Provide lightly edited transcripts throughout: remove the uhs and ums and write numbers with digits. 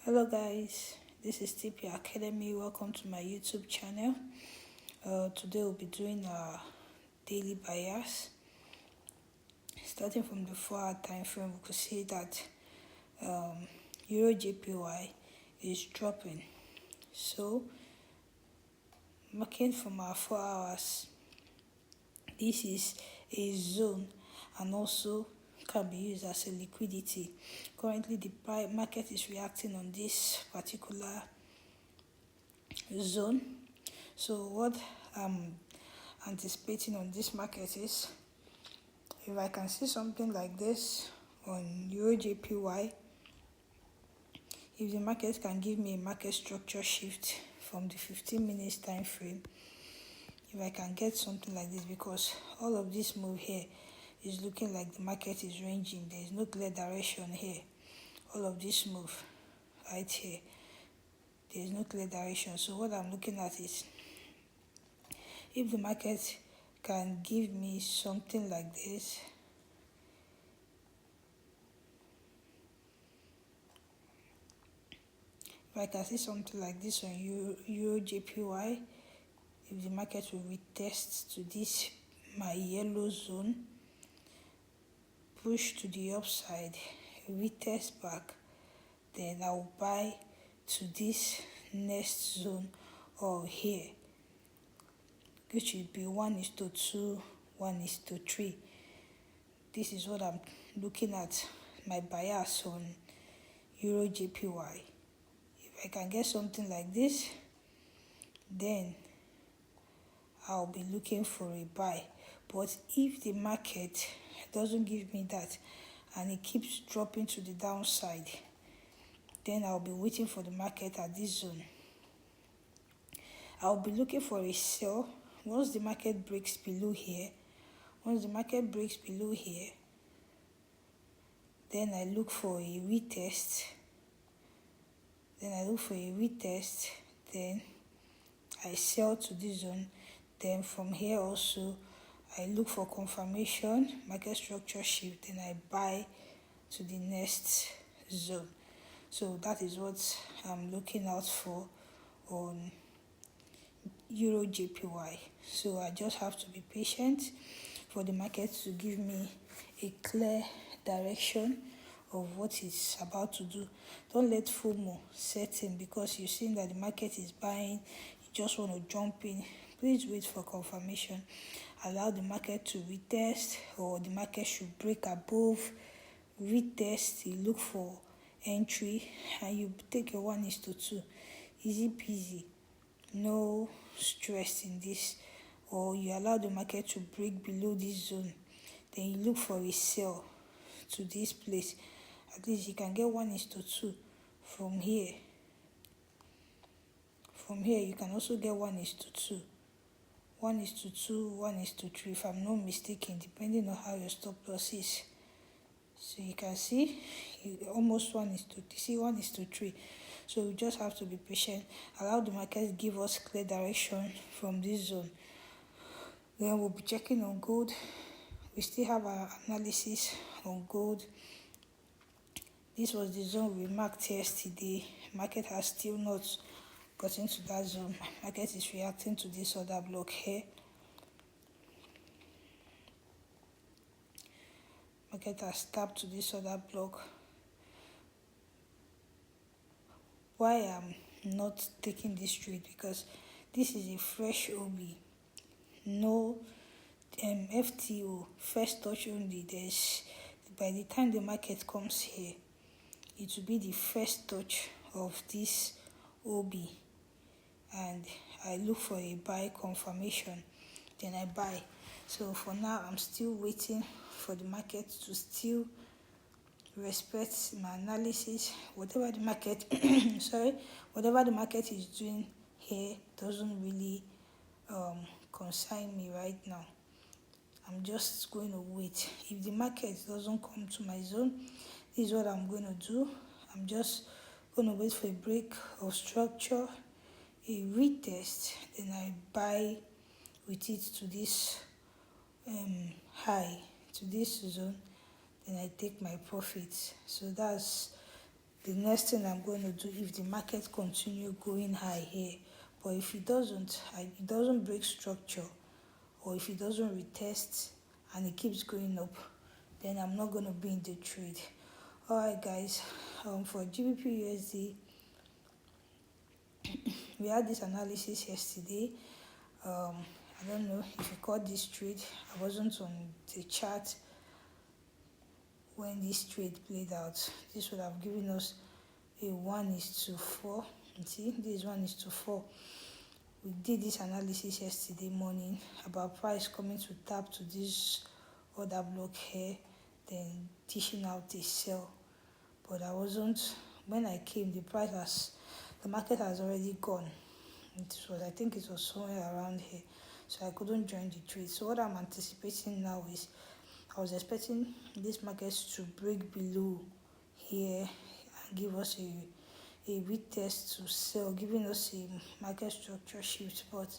Hello guys, this is TP Academy. Welcome to my YouTube channel. Today we'll be doing our daily bias. Starting from the 4-hour time frame, we could see that Euro JPY is dropping. So, marking from our 4 hours, this is a zone and also can be used as a liquidity. Currently, the market is reacting on this particular zone. So what I'm anticipating on this market is, if I can see something like this on Euro JPY, if the market can give me a market structure shift from the 15 minutes time frame, if I can get something like this, because all of this move here is looking like the market is ranging. There is no clear direction here. All of this move right here, there is no clear direction. So what I'm looking at is, if the market can give me something like this, if I can see something like this on Euro JPY, if the market will retest to this my yellow zone, push to the upside, retest back, then I'll buy to this next zone or here, which will be 1:2, 1:3. This is what I'm looking at, my bias on Euro JPY. If I can get something like this, then I'll be looking for a buy. But if the market doesn't give me that and it keeps dropping to the downside, then I'll be waiting for the market at this zone. I'll be looking for a sell once the market breaks below here. Once the market breaks below here, then I look for a retest. Then I sell to this zone. Then from here also, I look for confirmation, market structure shift, then I buy to the next zone. So that is what I'm looking out for on Euro JPY. So I just have to be patient for the market to give me a clear direction of what it's about to do. Don't let FOMO set in because you've seen that the market is buying, you just want to jump in. Please wait for confirmation. Allow the market to retest, or the market should break above, retest, you look for entry, and you take your 1:2. Easy peasy, no stress in this. Or you allow the market to break below this zone, then you look for a sell to this place. At least you can get 1:2 from here. From here you can also get 1:2. 1:2, 1:3, if I'm not mistaken, depending on how your stop loss is. So you can see almost 1:3. So we just have to be patient. Allow the market give us clear direction from this zone. Then we'll be checking on gold. We still have our analysis on gold. This was the zone we marked yesterday. Market has still not got into that zone. Market is reacting to this other block here. Market has tapped to this other block. Why I'm not taking this trade? Because this is a fresh OB, no FTO, first touch only. By the time the market comes here, it will be the first touch of this OB, and I look for a buy confirmation, then I buy. So for now, I'm still waiting for the market to still respect my analysis. Whatever the market whatever the market is doing here doesn't really concern me right now. I'm just going to wait. If the market doesn't come to my zone, this is what I'm going to do. I'm just going to wait for a break of structure, a retest, then I buy with it to this high, to this zone, then I take my profits. So that's the next thing I'm going to do if the market continue going high here. But if it doesn't break structure, or if it doesn't retest and it keeps going up, then I'm not going to be in the trade. Alright guys, for GBPUSD, we had this analysis yesterday. I don't know if you caught this trade. I wasn't on the chart when this trade played out. This would have given us a 1:4. You see, this 1:4. We did this analysis yesterday morning about price coming to tap to this other block here, then dishing out a sell. But I wasn't, when I came, the market has already gone. I think it was somewhere around here, so I couldn't join the trade. So what I'm anticipating now is, I was expecting this market to break below here and give us a retest to sell, giving us a market structure shift. But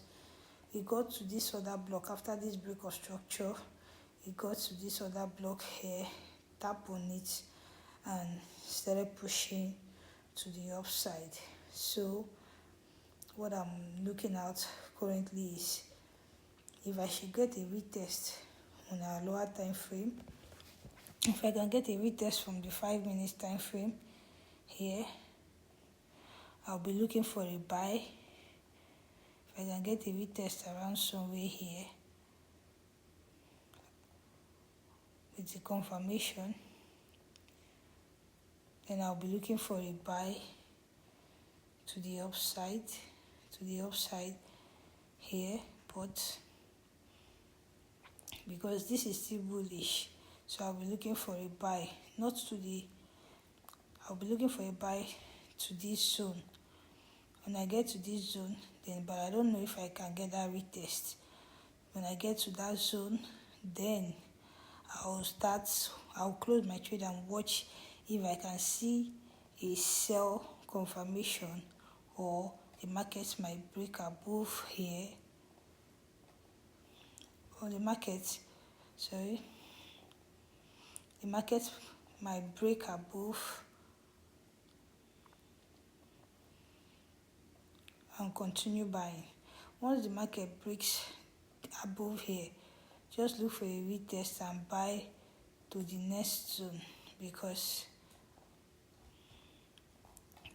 it got to this other block after this break of structure. It got to this other block here, tap on it, and started pushing to the upside. So what I'm looking at currently is if I should get a retest on our lower time frame. If I can get a retest from the 5 minutes time frame here, I'll be looking for a buy. If I can get a retest around somewhere here with the confirmation, then I'll be looking for a buy to the upside here. But because this is still bullish, so I'll be looking for a buy, I'll be looking for a buy to this zone. When I get to this zone, then, but I don't know if I can get that retest. When I get to that zone, then I'll close my trade and watch if I can see a sell confirmation, or the market might break above here, or the market might break above and continue buying. Once the market breaks above here, just look for a retest and buy to the next zone, because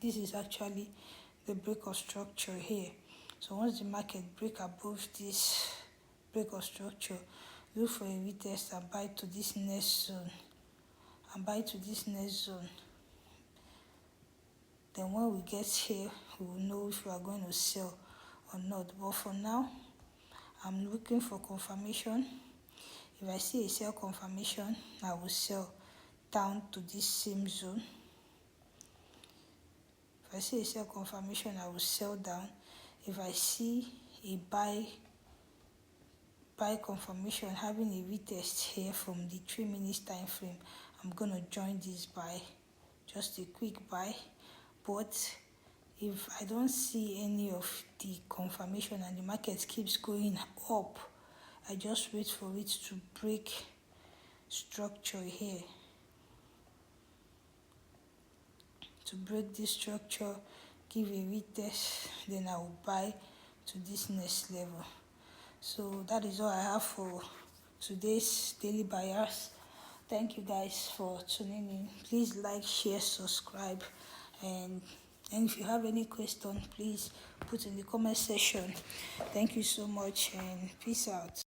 this is actually the break of structure here. So once the market break above this break of structure, look for a retest and buy to this next zone, Then when we get here, we will know if we are going to sell or not. But for now, I'm looking for confirmation. If I see a sell confirmation, I will sell down to this same zone. If I see a sell confirmation, I will sell down. If I see a buy confirmation having a retest here from the 3 minutes time frame, I'm going to join this buy, just a quick buy. But if I don't see any of the confirmation and the market keeps going up, I just wait for it to break structure here. To break this structure, give a retest, then I will buy to this next level. So that is all I have for today's daily buyers. Thank you guys for tuning in. Please like, share, subscribe, and if you have any question, please put in the comment section. Thank you so much, and peace out.